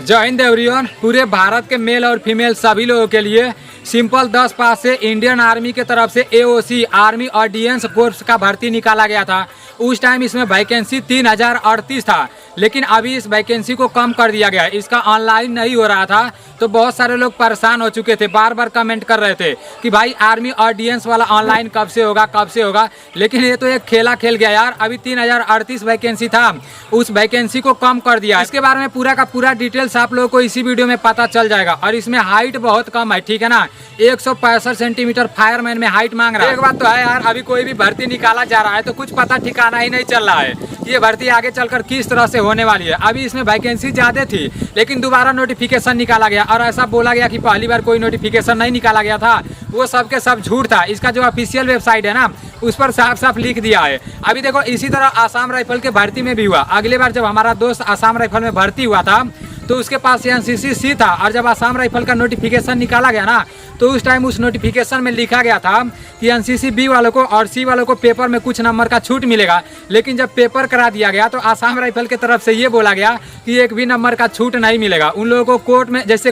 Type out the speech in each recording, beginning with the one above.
जय हिंद एवरीवन। पूरे भारत के मेल और फीमेल सभी लोगों के लिए सिंपल 10 पास से इंडियन आर्मी के तरफ से AOC आर्मी ऑर्डिनेंस फोर्स का भर्ती निकाला गया था। उस टाइम इसमें वैकेंसी 3038 था, लेकिन अभी इस वैकेंसी को कम कर दिया गया। इसका ऑनलाइन नहीं हो रहा था तो बहुत सारे लोग परेशान हो चुके थे, बार बार कमेंट कर रहे थे कि भाई आर्मी ऑर्डिनेंस वाला ऑनलाइन कब से होगा। लेकिन ये तो एक खेला खेल गया यार। अभी 3038 वैकेंसी था, उस वैकेंसी को कम कर दिया। इसके बारे में पूरा का पूरा डिटेल्स आप लोगों को इसी वीडियो में पता चल जाएगा। और इसमें हाइट बहुत कम है, ठीक है ना। 165 सेंटीमीटर फायरमैन में हाइट मांग रहा है। एक बात तो है यार, अभी कोई भी भर्ती निकाला जा रहा है तो कुछ पता ठिकाना ही नहीं चल रहा है ये भर्ती आगे चलकर किस तरह से होने वाली है। अभी इसमें वैकेंसी ज्यादा थी, लेकिन दोबारा नोटिफिकेशन निकाला गया और ऐसा बोला गया कि पहली बार कोई नोटिफिकेशन नहीं निकाला गया था, वो सब के सब झूठ था। इसका जो ऑफिशियल वेबसाइट है ना, उस पर साफ साफ लिख दिया है। अभी देखो, इसी तरह आसाम राइफल के भर्ती में भी हुआ। अगली बार जब हमारा दोस्त आसाम राइफल में भर्ती हुआ था तो उसके पास NCC C था, और जब आसाम राइफल का नोटिफिकेशन निकाला गया ना तो उस टाइम उस नोटिफिकेशन में लिखा गया था कि NCC B वालों को और C वालों को पेपर में कुछ नंबर का छूट मिलेगा। लेकिन जब पेपर करा दिया गया तो आसाम राइफल की तरफ से ये बोला गया कि एक भी नंबर का छूट नहीं मिलेगा। उन लोगों को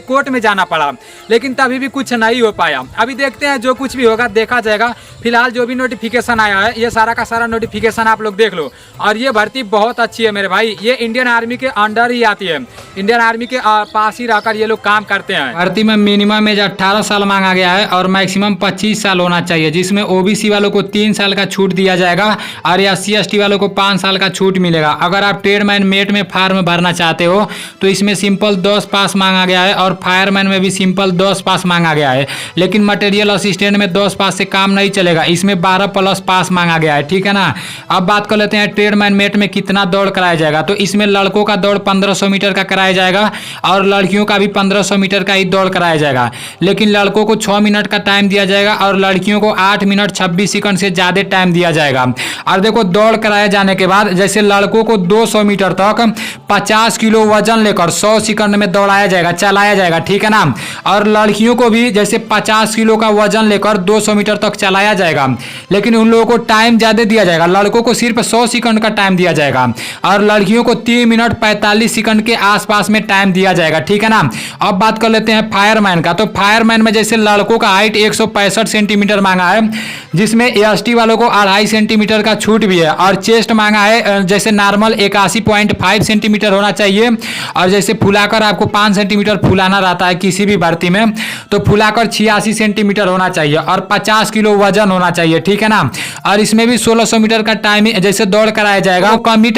कोर्ट में जाना पड़ा, लेकिन तभी भी कुछ नहीं हो पाया। अभी देखते हैं, जो कुछ भी होगा देखा जाएगा। फिलहाल जो भी नोटिफिकेशन आया है, ये सारा का सारा नोटिफिकेशन आप लोग देख लो। और ये भर्ती बहुत अच्छी है मेरे भाई, ये इंडियन आर्मी के अंडर ही आती है। इंडियन आर्मी के पास ही रहकर ये लोग काम करते हैं। भर्ती में मिनिमम एज 18 साल मांगा गया है और मैक्सिमम 25 साल होना चाहिए, जिसमें OBC वालों को 3 साल का छूट दिया जाएगा और SC ST वालों को 5 साल का छूट मिलेगा। अगर आप ट्रेडमैन मेट में फार्म भरना चाहते हो तो इसमें सिंपल 10 पास मांगा गया है और फायरमैन में भी सिंपल 10 पास मांगा गया है। लेकिन मटेरियल असिस्टेंट में 10 पास से काम नहीं चलेगा, इसमें 12+ पास मांगा गया है, ठीक है ना। अब बात कर लेते हैं ट्रेडमैन मेट में कितना दौड़ कराया जाएगा। तो इसमें लड़कों का दौड़ 1500 मीटर का कराया जाएगा और लड़कियों का भी 1500 मीटर का ही दौड़ कराया जाएगा। लेकिन लड़कों को 6 मिनट का टाइम दिया जाएगा और लड़कियों को 8 मिनट 26 सेकंड से ज्यादा टाइम दिया जाएगा। और देखो, दौड़ कराए जाने के बाद जैसे लड़कों को 200 मीटर तक 50 किलो वजन लेकर 100 सेकंड में दौड़ाया जाएगा, चलाया जाएगा, ठीक है ना। और लड़कियों को भी जैसे 50 किलो का वजन लेकर 200 मीटर तक चलाया जाएगा, लेकिन उन लोगों को टाइम ज्यादा दिया जाएगा। लड़कों को सिर्फ 100 सेकंड का टाइम दिया जाएगा और लड़कियों को 3 मिनट 45 सेकंड के आसपास में टाइम दिया जाएगा, ठीक है ना। अब बात कर लेते हैं फायरमैन का। तो फायरमैन में जैसे लड़कों का हाइट 165 सेंटीमीटर मांगा है, जिसमें ST वालों को 2.5 सेंटीमीटर का छूट भी है। और चेस्ट मांगा है जैसे नॉर्मल 81.5 सेंटीमीटर होना चाहिए, और जैसे फुलाकर आपको 5 सेंटीमीटर फुलाना रहता है किसी भी भर्ती में, तो फुलाकर 86 सेंटीमीटर होना चाहिए और 50 किलो वजन होना चाहिए, ठीक है ना। और इसमें भी 1600 मीटर का टाइमिंग जैसे दौड़ कराया जाएगा, कम ही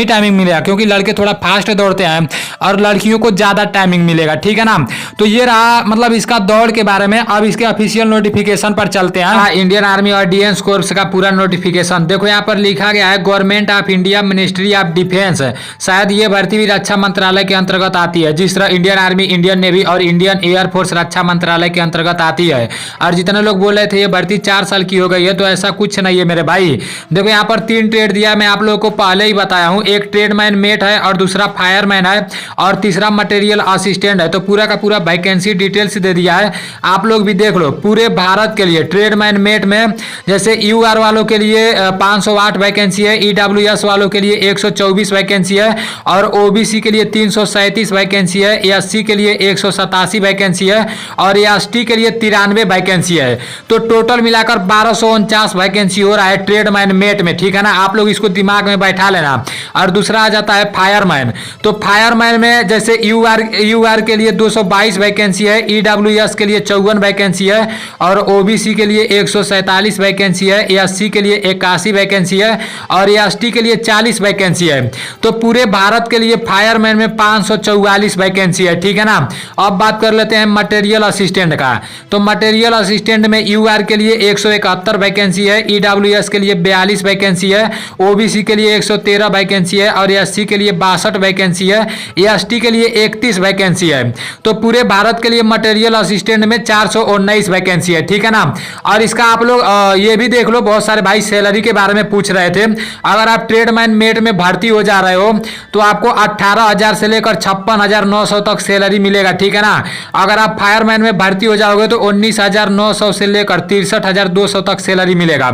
टाइमिंग मिलेगा, क्योंकि लड़के थोड़ा फास्ट दौड़ते हैं और लड़कियों को ज्यादा टाइमिंग मिलेगा, ठीक है ना। तो ये रहा मतलब इसका दौड़ के बारे में। अब इसके ऑफिशियल नोटिफिकेशन पर चलते हैं। इंडियन आर्मी ऑर्डिनेंस कोर्स का पूरा नोटिफिकेशन देखो, यहाँ पर लिखा गया है government of India ministry of defence. शायद ये भर्ती भी रक्षा मंत्रालय के अंतर्गत आती है, जिस तरह इंडियन आर्मी, इंडियन नेवी और इंडियन एयरफोर्स रक्षा मंत्रालय के अंतर्गत आती है। और जितने लोग बोल रहे थे ये भर्ती 4 साल की हो गई है, तो ऐसा कुछ नहीं है मेरे भाई। देखो, यहाँ पर 3 ट्रेड दिया, मैं आप लोगों को पहले ही बताया हूँ। एक ट्रेडमैन मेट है और दूसरा फायरमैन है और तीसरा मटेरियल असिस्टेंट है। तो पूरा का पूरा वैकेंसी डिटेल्स दे दिया है, आप लोग भी देख लो। पूरे भारत के लिए ट्रेडमैन मेट में जैसे UR वालों के लिए 508 वैकेंसी है, EWS वालों के लिए 124 वैकेंसी है और OBC के लिए 337 वैकेंसी है, SC के लिए 187 वैकेंसी है और ST के लिए 93 वैकेंसी है। तो टोटल मिलाकर 1249 वैकेंसी हो रहा है ट्रेडमैन मेट में, ठीक है ना। आप लोग इसको दिमाग में बैठा लेना। और दूसरा आ जाता है फायरमैन। तो फायरमैन में जैसे UR के लिए 222 वैकेंसी है, EWS के लिए 54 वैकेंसी है और OBC के लिए 147 वैकेंसी है, SC के लिए 81 वैकेंसी है और ST के लिए 40 वैकेंसी है। तो पूरे भारत के लिए फायरमैन में 544 वैकेंसी है, ठीक है ना। अब बात कर लेते हैं मटेरियल असिस्टेंट का। तो मटेरियल असिस्टेंट में UR के लिए 171 वैकेंसी है, EWS के लिए 42 वैकेंसी है, OBC के लिए 113 वैकेंसी है और SC के लिए 62 वैकेंसी है, ST के लिए 31 वैकेंसी है। तो पूरे भारत के लिए मटेरियल असिस्टेंट असिस्टेंट में 419 वैकेंसी है, ठीक है ना। और इसका आप लोग ये भी देख लो, बहुत सारे भाई सैलरी के बारे में पूछ रहे थे। अगर आप ट्रेडमैन मेट में भर्ती हो जा रहे हो तो आपको 18,000 से लेकर 56,900 तक सैलरी मिलेगा, ठीक है ना। अगर आप फायरमैन में भर्ती हो जाओगे तो 19,900 से लेकर 63,200 तक सैलरी मिलेगा।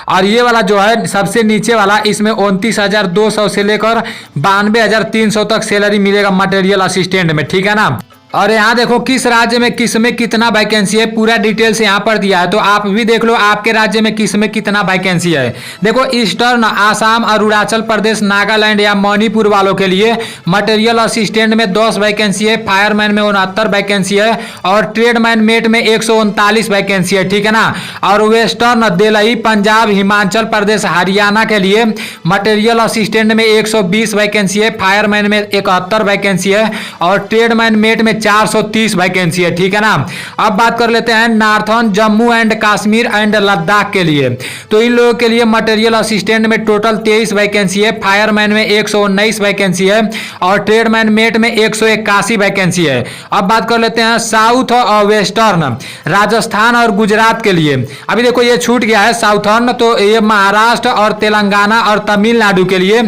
और ये वाला जो है सबसे नीचे वाला, इसमें 29,200 से लेकर 92,300 तक सैलरी मिलेगा मटेरियल असिस्टेंट में, ठीक है ना। और यहाँ देखो किस राज्य में किस में कितना वैकेंसी है, पूरा डिटेल्स यहाँ पर दिया है, तो आप भी देख लो आपके राज्य में किस में कितना वैकेंसी है। देखो ईस्टर्न आसाम, अरुणाचल प्रदेश, नागालैंड या मणिपुर वालों के लिए मटेरियल असिस्टेंट में 10 वैकेंसी है, फायरमैन में 69 वैकेंसी है और ट्रेडमैन मेट में 139 वैकेंसी है, ठीक है ना। और वेस्टर्न दिल्ली, पंजाब, हिमाचल प्रदेश, हरियाणा के लिए मटेरियल असिस्टेंट में 120 वैकेंसी है, फायरमैन में 71 वैकेंसी है और ट्रेडमैन मेट में 430 वैकेंसी है, ठीक है ना। अब बात कर लेते हैं northern Jammu and Kashmir and Ladakh के लिए। तो इन लोगों के लिए मटेरियल असिस्टेंट में टोटल 23 वैकेंसी है, फायरमैन में 119 वैकेंसी है और ट्रेडमैन मेट में 181 वैकेंसी है। अब बात कर लेते हैं साउथ और वेस्टर्न राजस्थान और गुजरात के लिए। अभी देखो ये छूट गया है साउथर्न, तो ये महाराष्ट्र और तेलंगाना और तमिलनाडु के लिए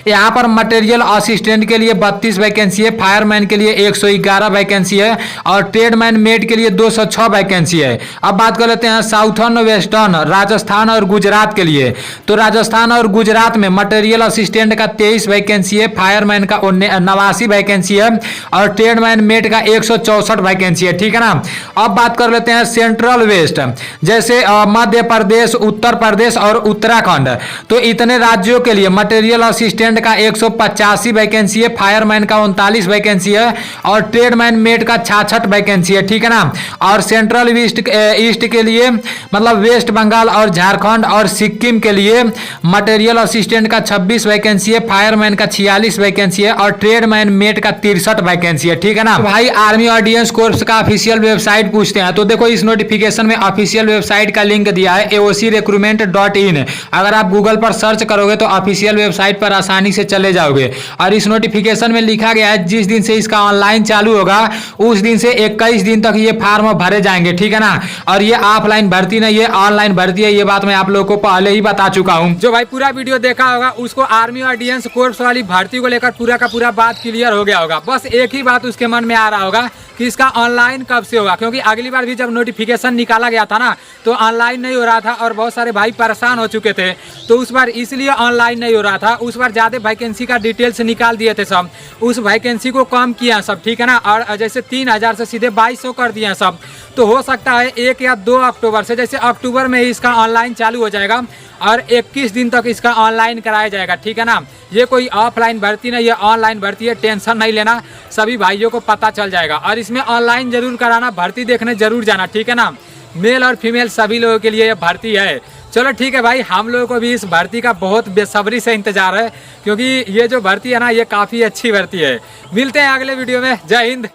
यहाँ पर मटेरियल असिस्टेंट के लिए 32 वैकेंसी है, फायरमैन के लिए 111 वैकेंसी है और ट्रेडमैन मेट के लिए 206 वैकेंसी है। अब बात कर लेते हैं साउथर्न वेस्टर्न राजस्थान और गुजरात के लिए। तो राजस्थान और गुजरात में मटेरियल असिस्टेंट का 23 वैकेंसी है, फायरमैन का 89 वैकेंसी है और ट्रेडमैन मेट का 164 वैकेंसी है, ठीक है ना। अब बात कर लेते हैं सेंट्रल वेस्ट, जैसे मध्य प्रदेश, उत्तर प्रदेश और उत्तराखंड। तो इतने राज्यों के लिए मटेरियल असिस्टेंट का 185 वैकेंसी है, फायरमैन का 39 वैकेंसी है और ट्रेडमैन मेट का 66 वैकेंसी है, ठीक है ना। और सेंट्रल ईस्ट के लिए मतलब वेस्ट बंगाल और झारखंड और सिक्किम के लिए मटेरियल असिस्टेंट का 26 वैकेंसी है, फायरमैन का 46 वैकेंसी है और ट्रेडमैन मेट का 63 वैकेंसी है, ठीक है ना। भाई आर्मी ऑर्डिनेंस कोर्स का ऑफिशियल वेबसाइट पूछते हैं, तो देखो इस नोटिफिकेशन में ऑफिशियल वेबसाइट का लिंक दिया है AOCrecruitment.in। अगर आप गूगल पर सर्च करोगे तो ऑफिशियल वेबसाइट पर आसानी से चले जाओगे। और इस नोटिफिकेशन में लिखा गया है जिस दिन से इसका ऑनलाइन चालू होगा उस दिन से 21 दिन तक ये फॉर्म भरे जाएंगे, ठीक है ना। और ये ऑफलाइन भर्ती नहीं है, ऑनलाइन भर्ती है, ये बात मैं आप लोगों को पहले ही बता चुका हूं। जो भाई पूरा वीडियो देखा होगा उसको आर्मी ऑर्डिनेंस कोर्स वाली भर्ती को लेकर पूरा का पूरा बात क्लियर हो गया होगा। बस एक ही बात उसके मन में आ रहा होगा कि इसका ऑनलाइन कब से होगा, क्योंकि अगली बार भी जब नोटिफिकेशन निकाला गया था ना तो ऑनलाइन नहीं हो रहा था और बहुत सारे भाई परेशान हो चुके थे। तो उस बार इसलिए ऑनलाइन नहीं हो रहा था, उस बार ज़्यादा वैकेंसी का डिटेल्स निकाल दिए थे सब, उस वैकेंसी को कम किया सब, ठीक है ना। और जैसे 3,000 से सीधे 2,200 कर दिए सब। तो हो सकता है 1 या 2 अक्टूबर से, जैसे अक्टूबर में ही इसका ऑनलाइन चालू हो जाएगा और 21 दिन तक इसका ऑनलाइन कराया जाएगा, ठीक है ना। ये कोई ऑफलाइन भर्ती नहीं, ये ऑनलाइन भर्ती है, टेंशन नहीं लेना, सभी भाइयों को पता चल जाएगा। और इसमें ऑनलाइन जरूर कराना, भर्ती देखने जरूर जाना, ठीक है ना। मेल और फीमेल सभी लोगों के लिए ये भर्ती है। चलो ठीक है भाई, हम लोगों को भी इस भर्ती का बहुत बेसब्री से इंतजार है, क्योंकि ये जो भर्ती है ना ये काफ़ी अच्छी भर्ती है। मिलते हैं अगले वीडियो में। जय हिंद।